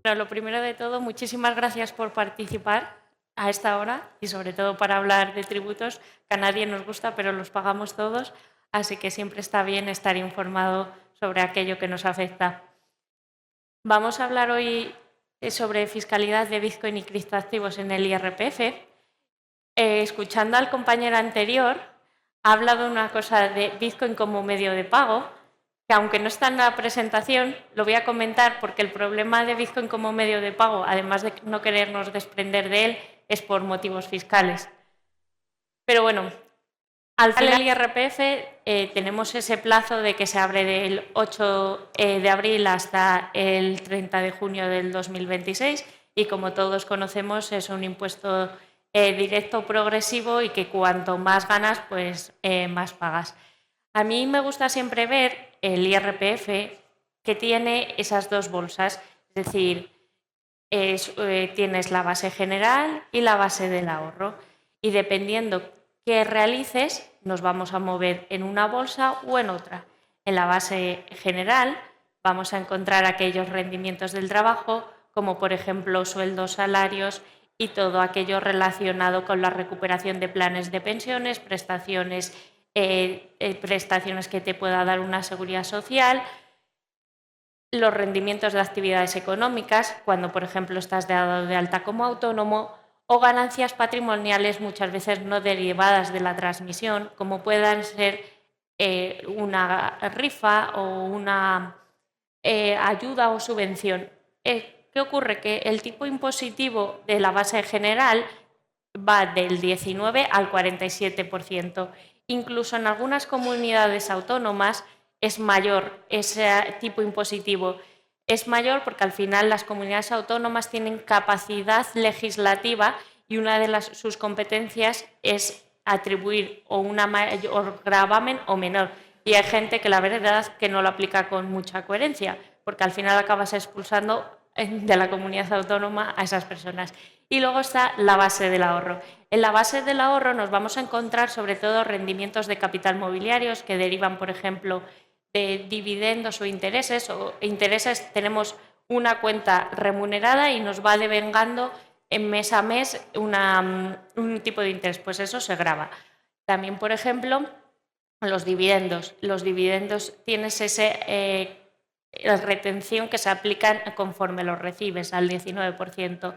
Bueno, lo primero de todo, muchísimas gracias por participar a esta hora y sobre todo para hablar de tributos, que a nadie nos gusta, pero los pagamos todos, así que siempre está bien estar informado sobre aquello que nos afecta. Vamos a hablar hoy sobre fiscalidad de Bitcoin y criptoactivos en el IRPF. Escuchando al compañero anterior, ha hablado una cosa de Bitcoin como medio de pago, que aunque no está en la presentación, lo voy a comentar porque el problema de Bitcoin como medio de pago, además de no querernos desprender de él, es por motivos fiscales. Pero bueno, al final el IRPF tenemos ese plazo de que se abre del 8 de abril hasta el 30 de junio del 2026 y como todos conocemos es un impuesto directo progresivo y que cuanto más ganas, pues más pagas. A mí me gusta siempre ver el IRPF que tiene esas dos bolsas, es decir, tienes la base general y la base del ahorro y dependiendo qué realices nos vamos a mover en una bolsa o en otra. En la base general vamos a encontrar aquellos rendimientos del trabajo como por ejemplo sueldos, salarios y todo aquello relacionado con la recuperación de planes de pensiones, prestaciones que te pueda dar una seguridad social, los rendimientos de actividades económicas, cuando por ejemplo estás dado de alta como autónomo, o ganancias patrimoniales muchas veces no derivadas de la transmisión, como puedan ser una rifa o una ayuda o subvención. ¿Qué ocurre? Que el tipo impositivo de la base general va del 19 al 47%. Incluso en algunas comunidades autónomas es mayor ese tipo impositivo. Es mayor porque al final las comunidades autónomas tienen capacidad legislativa y una de sus competencias es atribuir o una mayor gravamen o menor. Y hay gente que la verdad es que no lo aplica con mucha coherencia, porque al final acabas expulsando de la comunidad autónoma a esas personas. Y luego está la base del ahorro. En la base del ahorro nos vamos a encontrar sobre todo rendimientos de capital mobiliarios que derivan, por ejemplo, de dividendos o intereses. Tenemos una cuenta remunerada y nos va devengando en mes a mes un tipo de interés. Pues eso se grava. También, por ejemplo, los dividendos. Los dividendos tienes la retención que se aplican conforme los recibes, al 19%.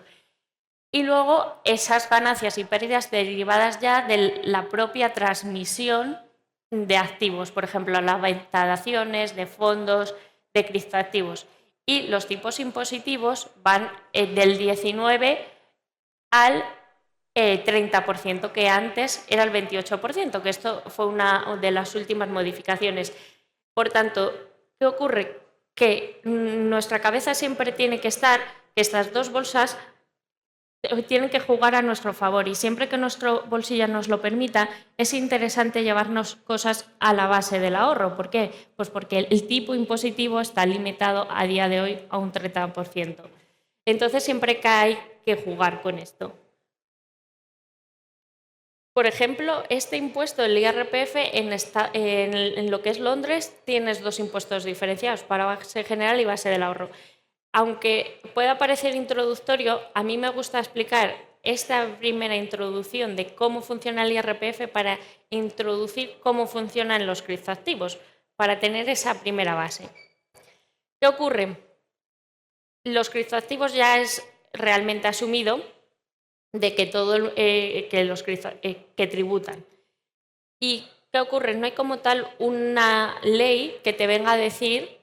Y luego esas ganancias y pérdidas derivadas ya de la propia transmisión de activos, por ejemplo, la venta de acciones, de fondos, de criptoactivos. Y los tipos impositivos van del 19 al 30%, que antes era el 28%, que esto fue una de las últimas modificaciones. Por tanto, ¿qué ocurre? Que nuestra cabeza siempre tiene que estar, que estas dos bolsas tienen que jugar a nuestro favor y siempre que nuestro bolsillo nos lo permita, es interesante llevarnos cosas a la base del ahorro. ¿Por qué? Pues porque el tipo impositivo está limitado a día de hoy a un 30%. Entonces siempre que hay que jugar con esto. Por ejemplo, este impuesto, el IRPF, en lo que es Londres, tienes dos impuestos diferenciados, para base general y base del ahorro. Aunque pueda parecer introductorio, a mí me gusta explicar esta primera introducción de cómo funciona el IRPF para introducir cómo funcionan los criptoactivos, para tener esa primera base. ¿Qué ocurre? Los criptoactivos ya es realmente asumido de que que tributan. ¿Y qué ocurre? No hay como tal una ley que te venga a decir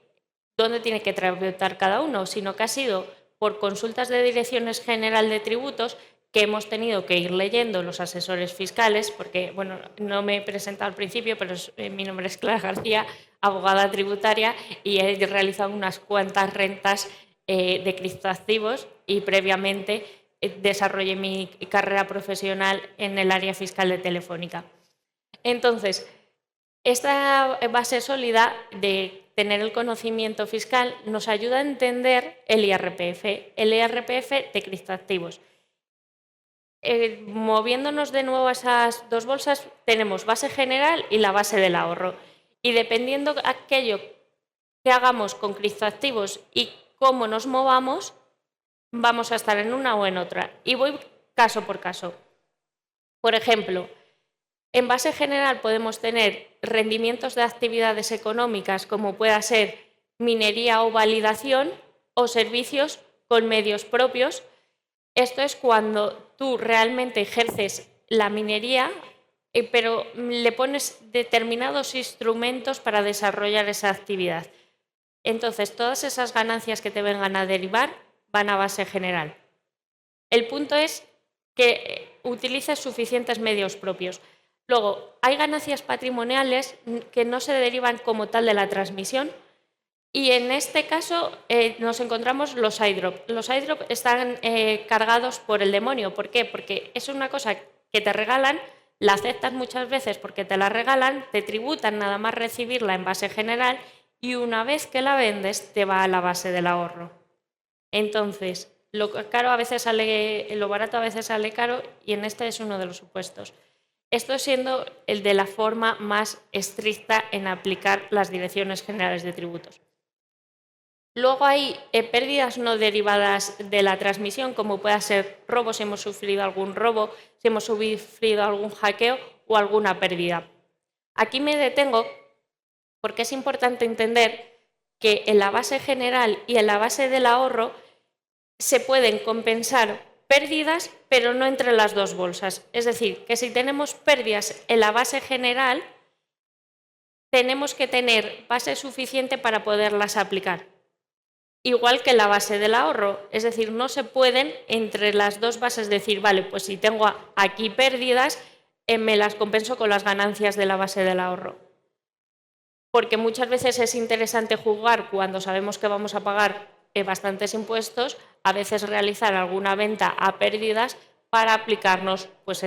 dónde tiene que tributar cada uno, sino que ha sido por consultas de Direcciones General de Tributos que hemos tenido que ir leyendo los asesores fiscales, porque bueno, no me he presentado al principio, pero mi nombre es Clara García, abogada tributaria, y he realizado unas cuantas rentas de criptoactivos y previamente desarrollé mi carrera profesional en el área fiscal de Telefónica. Entonces, esta base sólida de tener el conocimiento fiscal nos ayuda a entender el IRPF de criptoactivos. Moviéndonos de nuevo a esas dos bolsas, tenemos base general y la base del ahorro. Y dependiendo aquello que hagamos con criptoactivos y cómo nos movamos, vamos a estar en una o en otra. Y voy caso por caso. Por ejemplo, en base general podemos tener rendimientos de actividades económicas como pueda ser minería o validación o servicios con medios propios. Esto es cuando tú realmente ejerces la minería, pero le pones determinados instrumentos para desarrollar esa actividad. Entonces, todas esas ganancias que te vengan a derivar van a base general. El punto es que utilices suficientes medios propios. Luego, hay ganancias patrimoniales que no se derivan como tal de la transmisión y en este caso nos encontramos los iDrop. Los iDrop están cargados por el demonio. ¿Por qué? Porque es una cosa que te regalan, la aceptas muchas veces porque te la regalan, te tributan nada más recibirla en base general y una vez que la vendes te va a la base del ahorro. Entonces, lo caro a veces sale, lo barato a veces sale caro y en este es uno de los supuestos. Esto siendo el de la forma más estricta en aplicar las direcciones generales de tributos. Luego hay pérdidas no derivadas de la transmisión, como pueda ser robo, si hemos sufrido algún robo, si hemos sufrido algún hackeo o alguna pérdida. Aquí me detengo porque es importante entender que en la base general y en la base del ahorro se pueden compensar pérdidas, pero no entre las dos bolsas. Es decir, que si tenemos pérdidas en la base general, tenemos que tener base suficiente para poderlas aplicar. Igual que la base del ahorro, es decir, no se pueden entre las dos bases decir, vale, pues si tengo aquí pérdidas, me las compenso con las ganancias de la base del ahorro. Porque muchas veces es interesante jugar cuando sabemos que vamos a pagar bastantes impuestos, a veces realizar alguna venta a pérdidas para aplicarnos pues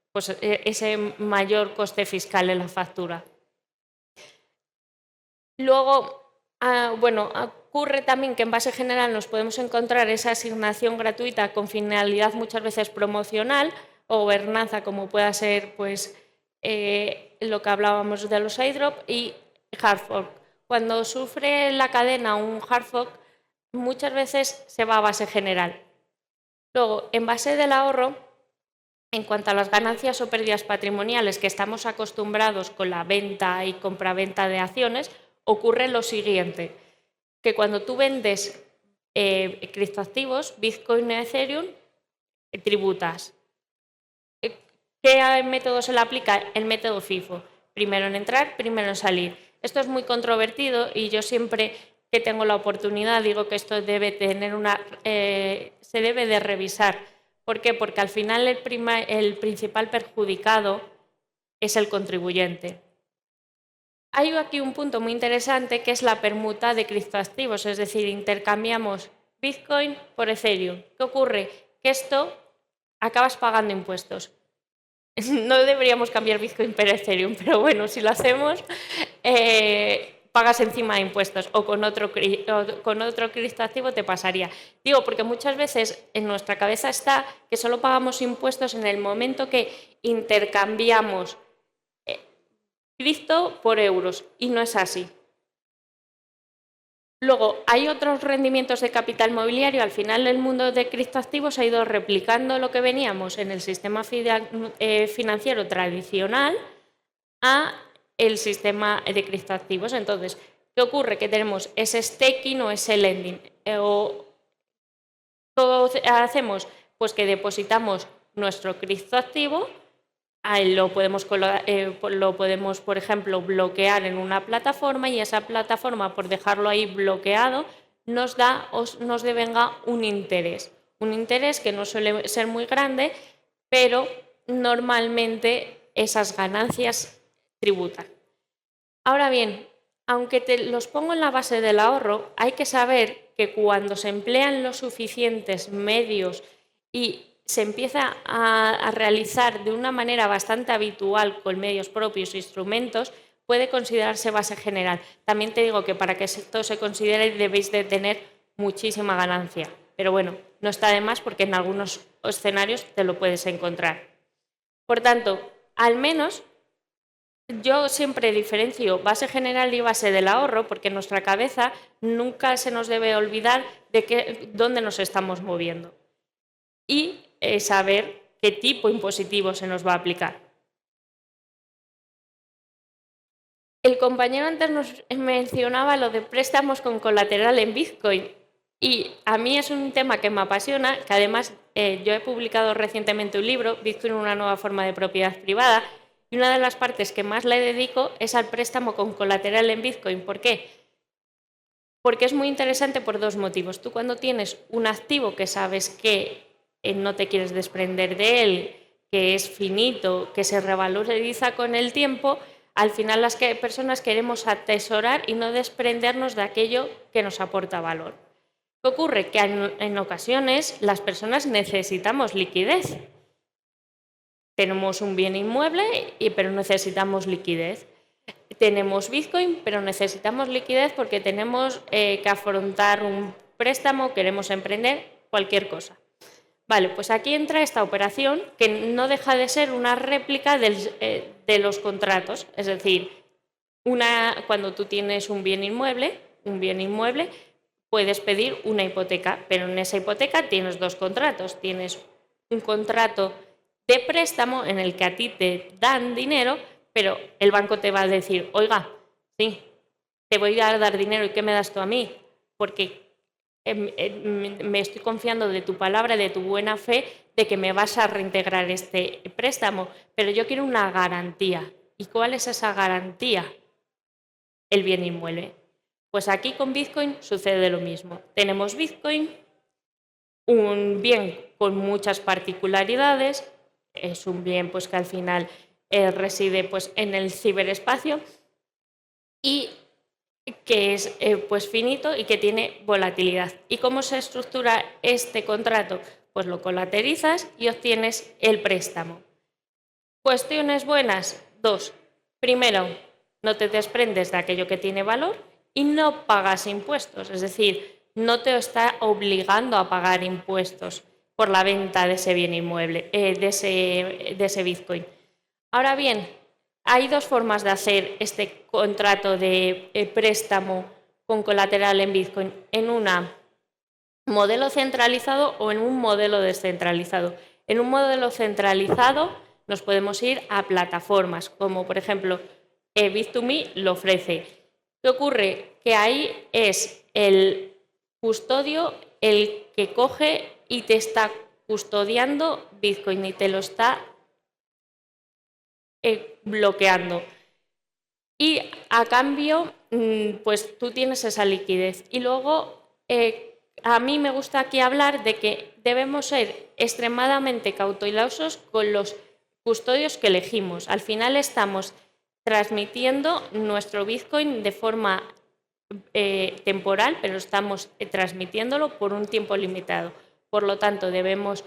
ese mayor coste fiscal en la factura. Luego, ocurre también que en base general nos podemos encontrar esa asignación gratuita con finalidad muchas veces promocional o gobernanza, como pueda ser pues, lo que hablábamos de los iDrop y hard fork. Cuando sufre la cadena un hard fork, muchas veces se va a base general. Luego, en base del ahorro, en cuanto a las ganancias o pérdidas patrimoniales que estamos acostumbrados con la venta y compraventa de acciones, ocurre lo siguiente, que cuando tú vendes criptoactivos, Bitcoin y Ethereum, tributas. ¿Qué método se le aplica? El método FIFO. Primero en entrar, primero en salir. Esto es muy controvertido y yo siempre que tengo la oportunidad digo que esto debe tener se debe de revisar. ¿Por qué? Porque al final el principal perjudicado es el contribuyente. Hay aquí un punto muy interesante que es la permuta de criptoactivos, es decir, intercambiamos Bitcoin por Ethereum. ¿Qué ocurre? Que esto acabas pagando impuestos. No deberíamos cambiar Bitcoin por Ethereum, pero bueno, si lo hacemos, pagas encima de impuestos o con otro criptoactivo te pasaría. Digo, porque muchas veces en nuestra cabeza está que solo pagamos impuestos en el momento que intercambiamos cripto por euros y no es así. Luego, hay otros rendimientos de capital mobiliario. Al final, el mundo de criptoactivos ha ido replicando lo que veníamos en el sistema financiero tradicional a el sistema de criptoactivos. Entonces, ¿qué ocurre? Que tenemos ese staking o ese lending. Todo hacemos pues que depositamos nuestro criptoactivo. Lo podemos, por ejemplo, bloquear en una plataforma y esa plataforma, por dejarlo ahí bloqueado, nos devenga un interés. Un interés que no suele ser muy grande, pero normalmente esas ganancias tributan. Ahora bien, aunque te los pongo en la base del ahorro, hay que saber que cuando se emplean los suficientes medios y se empieza a realizar de una manera bastante habitual con medios propios e instrumentos, puede considerarse base general. También te digo que para que esto se considere debéis de tener muchísima ganancia. Pero bueno, no está de más porque en algunos escenarios te lo puedes encontrar. Por tanto, al menos Yo siempre diferencio base general y base del ahorro, porque en nuestra cabeza nunca se nos debe olvidar de dónde nos estamos moviendo y saber qué tipo impositivo se nos va a aplicar. El compañero antes nos mencionaba lo de préstamos con colateral en Bitcoin y a mí es un tema que me apasiona, que además yo he publicado recientemente un libro, Bitcoin, una nueva forma de propiedad privada, y una de las partes que más le dedico es al préstamo con colateral en Bitcoin. ¿Por qué? Porque es muy interesante por dos motivos. Tú cuando tienes un activo que sabes que no te quieres desprender de él, que es finito, que se revaloriza con el tiempo, al final las personas queremos atesorar y no desprendernos de aquello que nos aporta valor. ¿Qué ocurre? Que en ocasiones las personas necesitamos liquidez. Tenemos un bien inmueble, pero necesitamos liquidez. Tenemos Bitcoin, pero necesitamos liquidez porque tenemos que afrontar un préstamo, queremos emprender, cualquier cosa. Vale, pues aquí entra esta operación que no deja de ser una réplica de los contratos. Es decir, cuando tú tienes un bien inmueble, puedes pedir una hipoteca, pero en esa hipoteca tienes dos contratos. Tienes un contrato de préstamo en el que a ti te dan dinero, pero el banco te va a decir, oiga, sí, te voy a dar dinero, ¿y qué me das tú a mí? Porque me estoy confiando de tu palabra, de tu buena fe, de que me vas a reintegrar este préstamo, pero yo quiero una garantía. ¿Y cuál es esa garantía? El bien inmueble. Pues aquí con Bitcoin sucede lo mismo. Tenemos Bitcoin, un bien con muchas particularidades, es un bien pues que al final reside pues en el ciberespacio y que es pues finito y que tiene volatilidad. ¿Y cómo se estructura este contrato? Pues lo colateralizas y obtienes el préstamo. Cuestiones buenas, dos. Primero, no te desprendes de aquello que tiene valor y no pagas impuestos, es decir, no te está obligando a pagar impuestos por la venta de ese bien inmueble, de ese Bitcoin. Ahora bien, hay dos formas de hacer este contrato de préstamo con colateral en Bitcoin, en un modelo centralizado o en un modelo descentralizado. En un modelo centralizado nos podemos ir a plataformas, como por ejemplo Bit2Me lo ofrece. ¿Qué ocurre? Que ahí es el custodio el que coge y te está custodiando Bitcoin y te lo está bloqueando. Y a cambio, pues tú tienes esa liquidez. Y luego, a mí me gusta aquí hablar de que debemos ser extremadamente cautelosos con los custodios que elegimos. Al final estamos transmitiendo nuestro Bitcoin de forma temporal, pero estamos transmitiéndolo por un tiempo limitado. Por lo tanto, debemos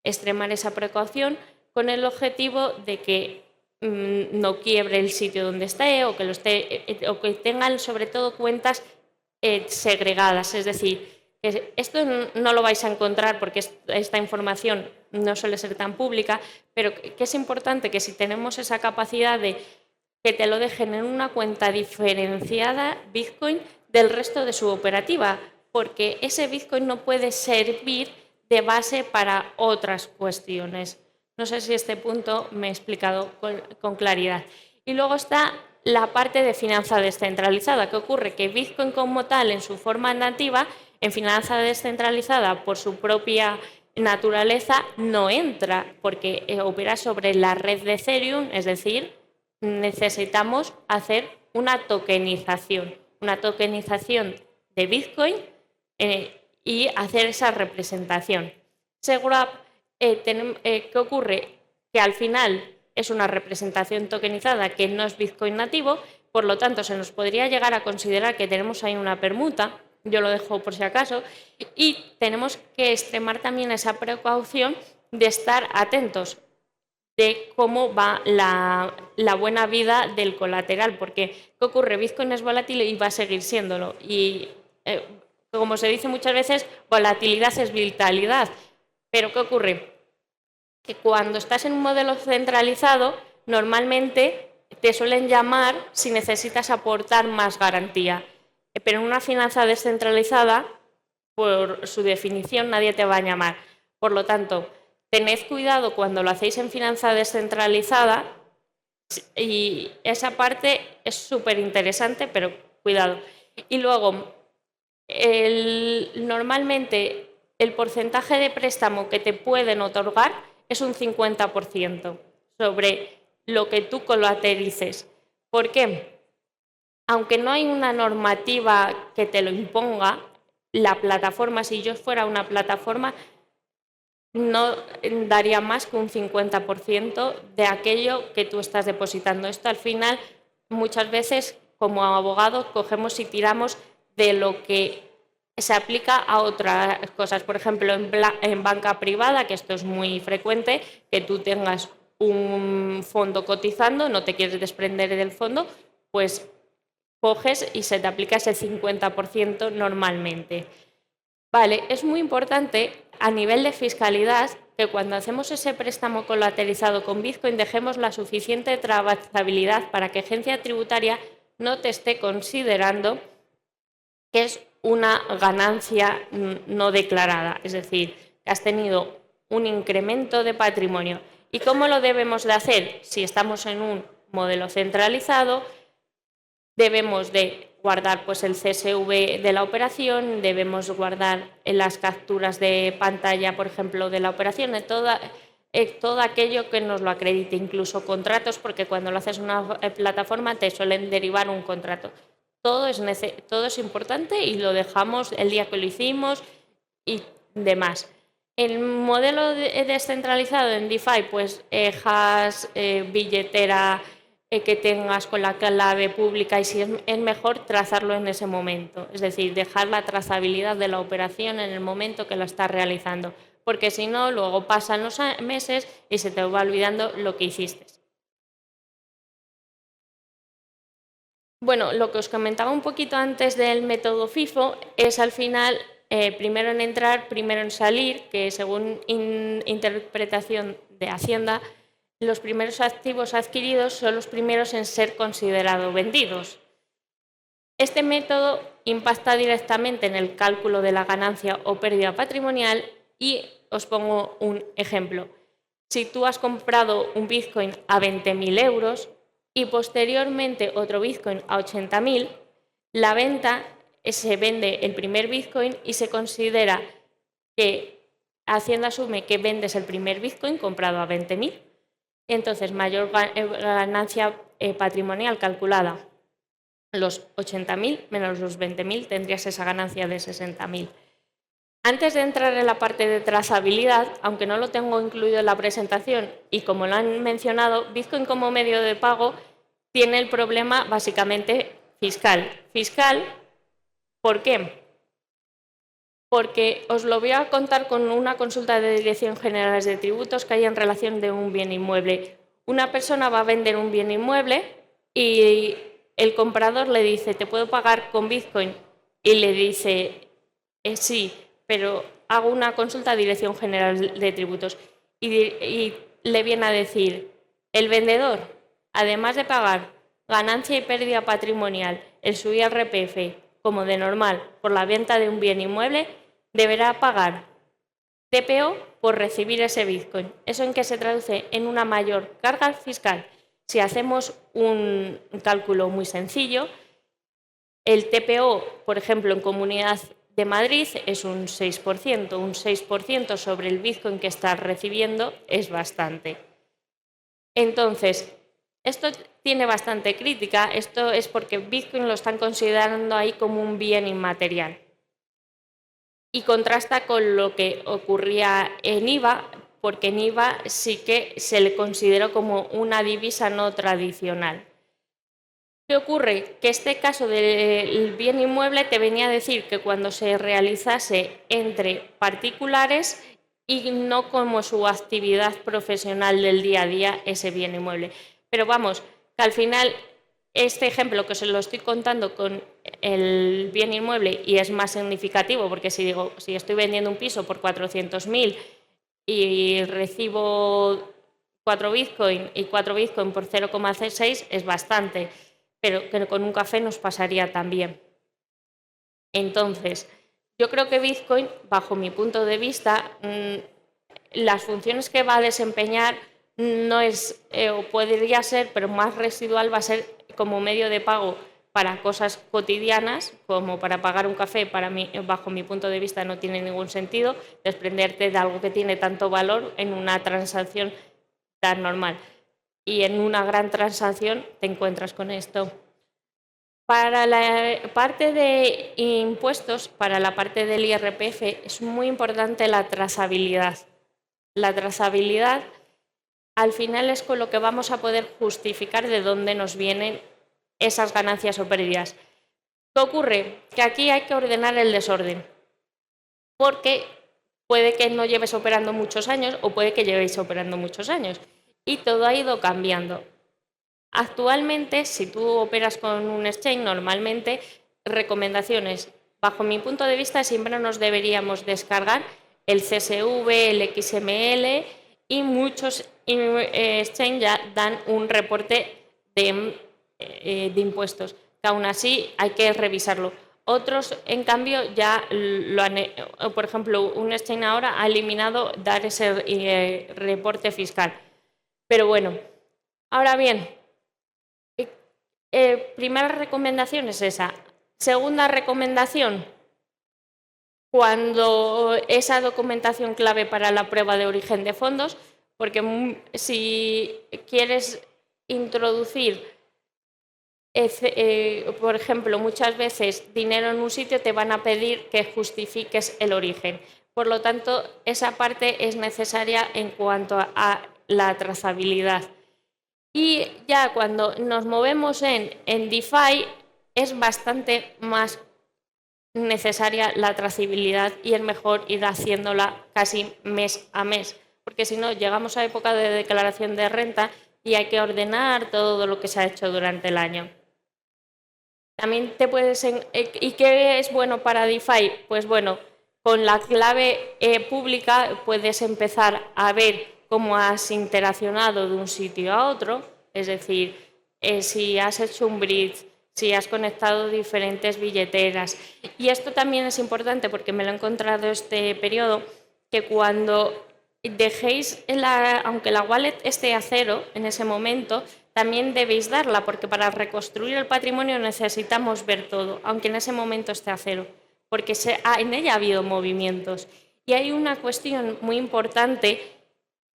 extremar esa precaución con el objetivo de que no quiebre el sitio donde esté o que tengan sobre todo cuentas segregadas. Es decir, que esto no lo vais a encontrar porque esta información no suele ser tan pública, pero que es importante que si tenemos esa capacidad de que te lo dejen en una cuenta diferenciada Bitcoin del resto de su operativa, porque ese Bitcoin no puede servir de base para otras cuestiones. No sé si este punto me he explicado con claridad. Y luego está la parte de finanza descentralizada. ¿Qué ocurre? Que Bitcoin como tal, en su forma nativa, en finanza descentralizada, por su propia naturaleza, no entra, porque opera sobre la red de Ethereum, es decir, necesitamos hacer una tokenización de Bitcoin y hacer esa representación. SegWrap, ¿qué ocurre? Que al final es una representación tokenizada que no es Bitcoin nativo, por lo tanto se nos podría llegar a considerar que tenemos ahí una permuta, yo lo dejo por si acaso, y tenemos que extremar también esa precaución de estar atentos de cómo va la buena vida del colateral, porque ¿qué ocurre? Bitcoin es volátil y va a seguir siéndolo. Y como se dice muchas veces, volatilidad es vitalidad. Pero ¿qué ocurre? Que cuando estás en un modelo centralizado, normalmente te suelen llamar si necesitas aportar más garantía. Pero en una finanza descentralizada, por su definición, nadie te va a llamar. Por lo tanto, tened cuidado cuando lo hacéis en finanza descentralizada, y esa parte es súper interesante, pero cuidado. Y luego, normalmente el porcentaje de préstamo que te pueden otorgar es un 50% sobre lo que tú colaterices. ¿Por qué? Aunque no hay una normativa que te lo imponga, la plataforma, si yo fuera una plataforma, no daría más que un 50% de aquello que tú estás depositando. Esto al final, muchas veces, como abogados, cogemos y tiramos de lo que se aplica a otras cosas. Por ejemplo, en banca privada, que esto es muy frecuente, que tú tengas un fondo cotizando, no te quieres desprender del fondo, pues coges y se te aplica ese 50% normalmente. Vale, es muy importante a nivel de fiscalidad que cuando hacemos ese préstamo colateralizado con Bitcoin dejemos la suficiente trazabilidad para que agencia tributaria no te esté considerando que es una ganancia no declarada, es decir, que has tenido un incremento de patrimonio. ¿Y cómo lo debemos de hacer? Si estamos en un modelo centralizado, debemos de guardar pues, el CSV de la operación, debemos guardar las capturas de pantalla, por ejemplo, de la operación, todo aquello que nos lo acredite, incluso contratos, porque cuando lo haces en una plataforma te suelen derivar un contrato. Todo es importante y lo dejamos el día que lo hicimos y demás. El modelo descentralizado en DeFi, pues hash, billetera, que tengas con la clave pública, y si es mejor trazarlo en ese momento, es decir, dejar la trazabilidad de la operación en el momento que la estás realizando, porque si no, luego pasan los meses y se te va olvidando lo que hiciste. Bueno, lo que os comentaba un poquito antes del método FIFO es al final primero en entrar, primero en salir, que según interpretación de Hacienda, los primeros activos adquiridos son los primeros en ser considerados vendidos. Este método impacta directamente en el cálculo de la ganancia o pérdida patrimonial y os pongo un ejemplo. Si tú has comprado un Bitcoin a 20.000 euros y posteriormente otro Bitcoin a 80.000, la venta se vende el primer Bitcoin y se considera que Hacienda asume que vendes el primer Bitcoin comprado a 20.000. Entonces, mayor ganancia patrimonial calculada, los 80.000 menos los 20.000, tendrías esa ganancia de 60.000. Antes de entrar en la parte de trazabilidad, aunque no lo tengo incluido en la presentación y como lo han mencionado, Bitcoin como medio de pago tiene el problema básicamente fiscal. Fiscal, ¿por qué? Porque os lo voy a contar con una consulta de Dirección General de Tributos que hay en relación de un bien inmueble. Una persona va a vender un bien inmueble y el comprador le dice, ¿te puedo pagar con Bitcoin? Y le dice, sí, pero hago una consulta a Dirección General de Tributos. Y le viene a decir, el vendedor, además de pagar ganancia y pérdida patrimonial en su IRPF, como de normal, por la venta de un bien inmueble, deberá pagar TPO por recibir ese Bitcoin. ¿Eso en qué se traduce? En una mayor carga fiscal. Si hacemos un cálculo muy sencillo, el TPO, por ejemplo, en Comunidad de Madrid es un 6%. Un 6% sobre el Bitcoin que estás recibiendo es bastante. Entonces, esto tiene bastante crítica. Esto es porque Bitcoin lo están considerando ahí como un bien inmaterial. Y contrasta con lo que ocurría en IVA, porque en IVA sí que se le consideró como una divisa no tradicional. ¿Qué ocurre? Que este caso del bien inmueble te venía a decir que cuando se realizase entre particulares y no como su actividad profesional del día a día ese bien inmueble. Pero vamos, que al final este ejemplo que os lo estoy contando con el bien inmueble y es más significativo porque si digo, si estoy vendiendo un piso por 400.000 y recibo 4 Bitcoin y 4 Bitcoin por 0,6 es bastante, pero que con un café nos pasaría también. Entonces, yo creo que Bitcoin, bajo mi punto de vista, las funciones que va a desempeñar no es, o podría ser, pero más residual va a ser como medio de pago para cosas cotidianas, como para pagar un café. Para mí, bajo mi punto de vista, no tiene ningún sentido desprenderte de algo que tiene tanto valor en una transacción tan normal. Y en una gran transacción te encuentras con esto. Para la parte de impuestos, para la parte del IRPF, es muy importante la trazabilidad. La trazabilidad, al final, es con lo que vamos a poder justificar de dónde nos vienen esas ganancias o pérdidas. ¿Qué ocurre? Que aquí hay que ordenar el desorden, porque puede que no lleves operando muchos años o puede que llevéis operando muchos años y todo ha ido cambiando. Actualmente, si tú operas con un exchange, normalmente, recomendaciones. Bajo mi punto de vista, siempre nos deberíamos descargar el CSV, el XML y muchos exchange ya dan un reporte de impuestos, que aún así hay que revisarlo. Otros, en cambio, ya lo han, por ejemplo, un exchange ahora ha eliminado dar ese reporte fiscal. Pero bueno, ahora bien, primera recomendación es esa. Segunda recomendación, cuando esa documentación clave para la prueba de origen de fondos, porque si quieres introducir, por ejemplo, muchas veces dinero en un sitio te van a pedir que justifiques el origen. Por lo tanto, esa parte es necesaria en cuanto a la trazabilidad. Y ya cuando nos movemos en DeFi es bastante más necesaria la trazabilidad y es mejor ir haciéndola casi mes a mes, porque si no llegamos a época de declaración de renta y hay que ordenar todo lo que se ha hecho durante el año. También te puedes... ¿Y qué es bueno para DeFi? Pues bueno, con la clave pública puedes empezar a ver cómo has interaccionado de un sitio a otro, es decir, si has hecho un bridge, si has conectado diferentes billeteras. Y esto también es importante porque me lo he encontrado este periodo, que cuando dejéis, aunque la wallet esté a cero en ese momento, también debéis darla, porque para reconstruir el patrimonio necesitamos ver todo, aunque en ese momento esté a cero, porque en ella ha habido movimientos. Y hay una cuestión muy importante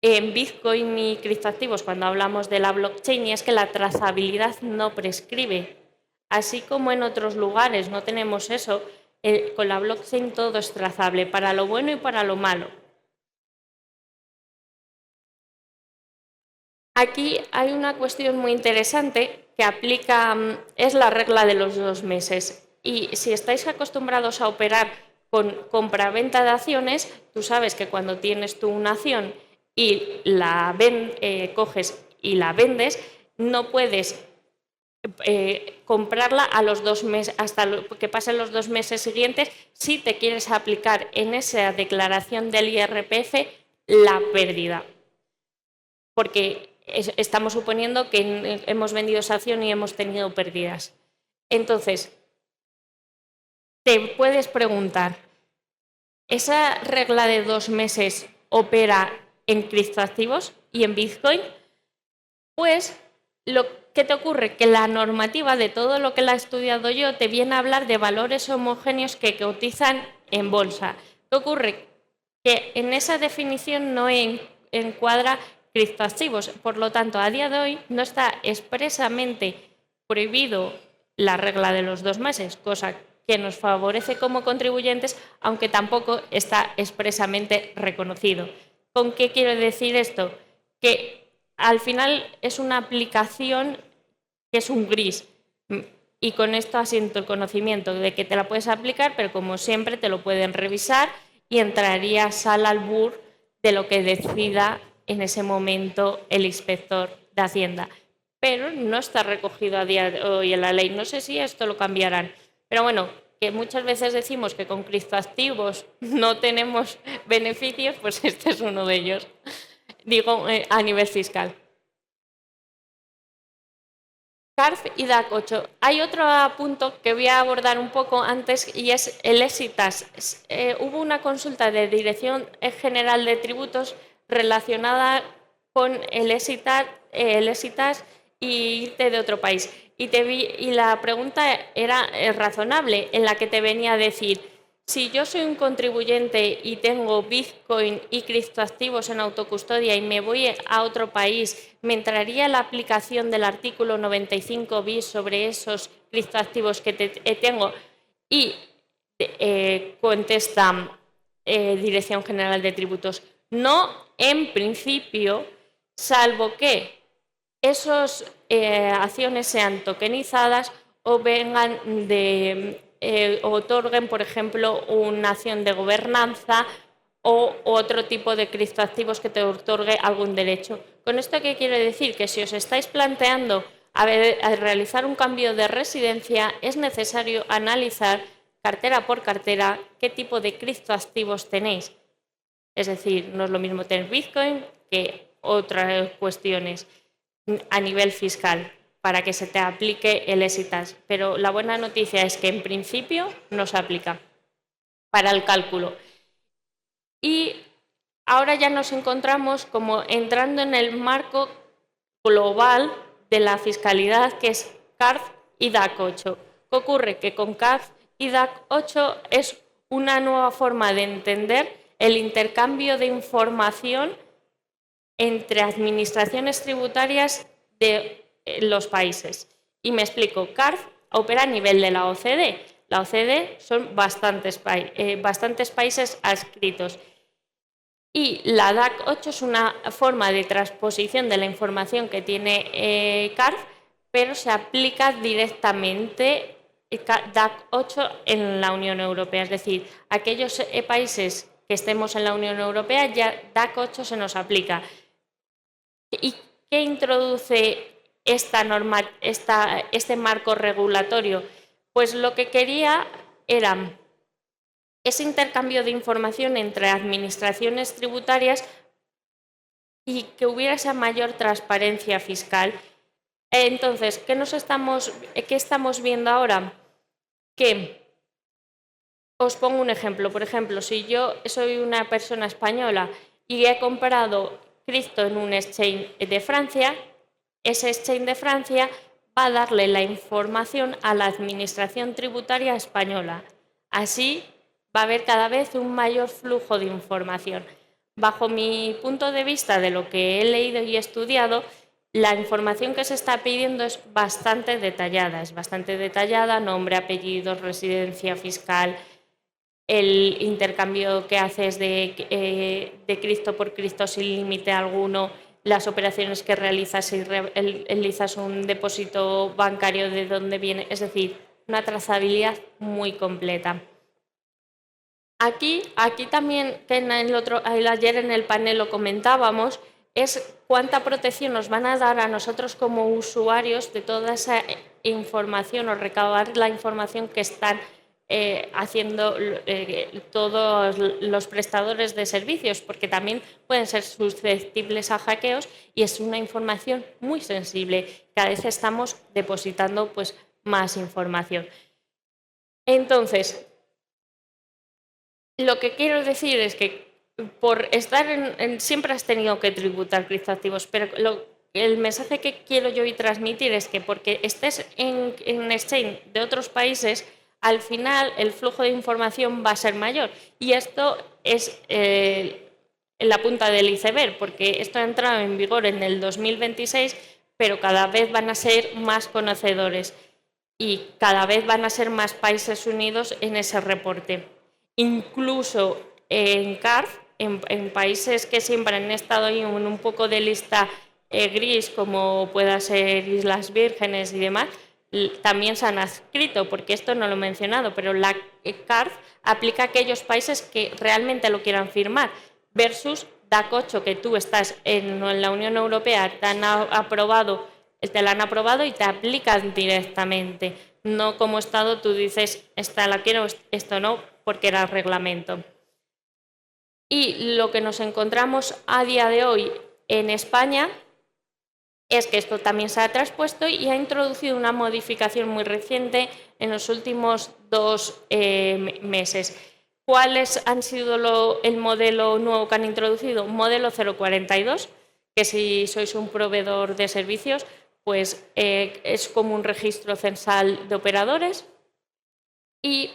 en Bitcoin y criptoactivos cuando hablamos de la blockchain, y es que la trazabilidad no prescribe. Así como en otros lugares no tenemos eso, con la blockchain todo es trazable, para lo bueno y para lo malo. Aquí hay una cuestión muy interesante que aplica, es la regla de los 2 meses. Y si estáis acostumbrados a operar con compra-venta de acciones, tú sabes que cuando tienes tú una acción y la coges y la vendes, no puedes comprarla a los 2 meses, hasta que pasen los 2 meses siguientes, si te quieres aplicar en esa declaración del IRPF la pérdida. Porque estamos suponiendo que hemos vendido esa acción y hemos tenido pérdidas. Entonces, te puedes preguntar, ¿esa regla de 2 meses opera en criptoactivos y en Bitcoin? Pues, ¿qué te ocurre? Que la normativa de todo lo que la he estudiado yo te viene a hablar de valores homogéneos que cotizan en bolsa. ¿Qué ocurre? Que en esa definición no encuadra criptoactivos. Por lo tanto, a día de hoy no está expresamente prohibido la regla de los 2 meses, cosa que nos favorece como contribuyentes, aunque tampoco está expresamente reconocido. ¿Con qué quiero decir esto? Que al final es una aplicación que es un gris. Y con esto asiento el conocimiento de que te la puedes aplicar, pero como siempre te lo pueden revisar y entrarías al albur de lo que decida en ese momento el inspector de Hacienda. Pero no está recogido a día de hoy en la ley. No sé si esto lo cambiarán. Pero bueno, que muchas veces decimos que con criptoactivos no tenemos beneficios, pues este es uno de ellos. digo a nivel fiscal. CARF y DAC 8. Hay otro punto que voy a abordar un poco antes y es el ESITAS. Hubo una consulta de Dirección General de Tributos relacionada con el ESITAS y irte de otro país. Y la pregunta era razonable, en la que te venía a decir: si yo soy un contribuyente y tengo Bitcoin y criptoactivos en autocustodia y me voy a otro país, ¿me entraría la aplicación del artículo 95 bis sobre esos criptoactivos que tengo? Y contesta Dirección General de Tributos: no, en principio, salvo que esas acciones sean tokenizadas o vengan otorguen, por ejemplo, una acción de gobernanza o otro tipo de criptoactivos que te otorgue algún derecho. ¿Con esto qué quiere decir? Que si os estáis planteando a realizar un cambio de residencia, es necesario analizar cartera por cartera qué tipo de criptoactivos tenéis. Es decir, no es lo mismo tener Bitcoin que otras cuestiones a nivel fiscal para que se te aplique el ESITAS. Pero la buena noticia es que en principio no se aplica para el cálculo. Y ahora ya nos encontramos como entrando en el marco global de la fiscalidad, que es CARF y DAC 8. ¿Qué ocurre? Que con CARF y DAC 8 es una nueva forma de entender el intercambio de información entre administraciones tributarias de los países. Y me explico. CARF opera a nivel de la OCDE. La OCDE son bastantes países adscritos. Y la DAC 8 es una forma de transposición de la información que tiene CARF, pero se aplica directamente DAC 8 en la Unión Europea. Es decir, aquellos países que estemos en la Unión Europea, ya DAC 8 se nos aplica. ¿Y qué introduce este marco regulatorio? Pues lo que quería era ese intercambio de información entre administraciones tributarias y que hubiera esa mayor transparencia fiscal. Entonces, ¿qué estamos viendo ahora? Que os pongo un ejemplo. Por ejemplo, si yo soy una persona española y he comprado cripto en un exchange de Francia, ese exchange de Francia va a darle la información a la administración tributaria española. Así va a haber cada vez un mayor flujo de información. Bajo mi punto de vista de lo que he leído y estudiado, la información que se está pidiendo es bastante detallada, nombre, apellidos, residencia fiscal, el intercambio que haces de cripto por cripto sin límite alguno, las operaciones que realizas si realizas un depósito bancario, de dónde viene, es decir, una trazabilidad muy completa. Aquí también, que ayer en el panel lo comentábamos, es cuánta protección nos van a dar a nosotros como usuarios de toda esa información o recabar la información que están haciendo todos los prestadores de servicios, porque también pueden ser susceptibles a hackeos y es una información muy sensible. Cada vez estamos depositando pues, más información. Entonces, lo que quiero decir es que por estar siempre has tenido que tributar criptoactivos, pero el mensaje que quiero yo hoy transmitir es que porque estés en exchange de otros países, al final el flujo de información va a ser mayor. Y esto es la punta del iceberg, porque esto ha entrado en vigor en el 2026, pero cada vez van a ser más conocedores y cada vez van a ser más países unidos en ese reporte. Incluso en CARF, en países que siempre han estado ahí en un poco de lista gris, como pueda ser Islas Vírgenes y demás, también se han adscrito, porque esto no lo he mencionado, pero la CARF aplica a aquellos países que realmente lo quieran firmar, versus DAC 8, que tú estás en la Unión Europea, te la han aprobado y te aplican directamente. No como Estado tú dices, esta la quiero, esto no, porque era reglamento. Y lo que nos encontramos a día de hoy en España es que esto también se ha traspuesto y ha introducido una modificación muy reciente en los últimos 2 meses. ¿Cuáles han sido el modelo nuevo que han introducido? Modelo 042, que si sois un proveedor de servicios, pues es como un registro censal de operadores, y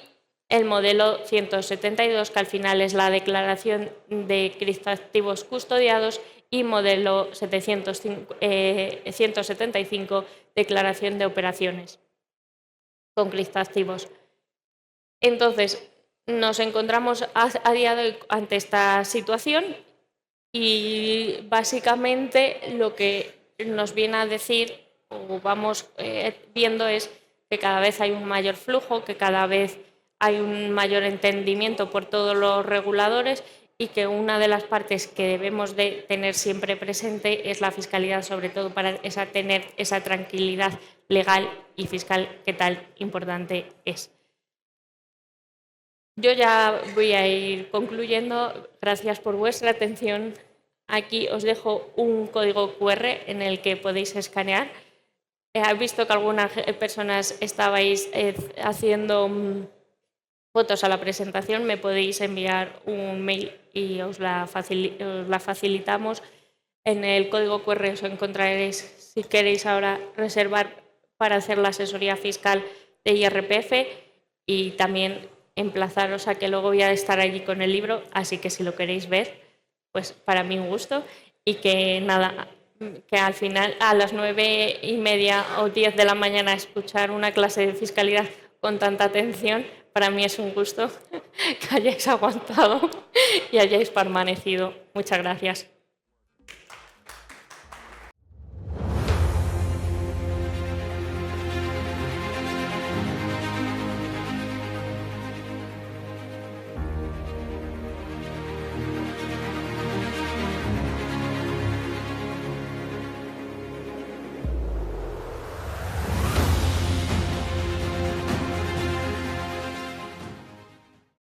el modelo 172, que al final es la declaración de criptoactivos custodiados, y modelo 175, declaración de operaciones con criptoactivos. Entonces, nos encontramos a día de hoy ante esta situación y básicamente lo que nos viene a decir o vamos viendo es que cada vez hay un mayor flujo, que cada vez hay un mayor entendimiento por todos los reguladores y que una de las partes que debemos de tener siempre presente es la fiscalidad, sobre todo para tener esa tranquilidad legal y fiscal que tan importante es. Yo ya voy a ir concluyendo. Gracias por vuestra atención. Aquí os dejo un código QR en el que podéis escanear. He visto que algunas personas estabais haciendo fotos a la presentación. Me podéis enviar un mail y os la facilitamos. En el código QR os encontraréis, si queréis ahora reservar para hacer la asesoría fiscal de IRPF, y también emplazaros a que luego voy a estar allí con el libro, así que si lo queréis ver, pues para mí un gusto. Y que nada, que al final a las 9:30 o 10 de la mañana escuchar una clase de fiscalidad con tanta atención, para mí es un gusto que hayáis aguantado y hayáis permanecido. Muchas gracias.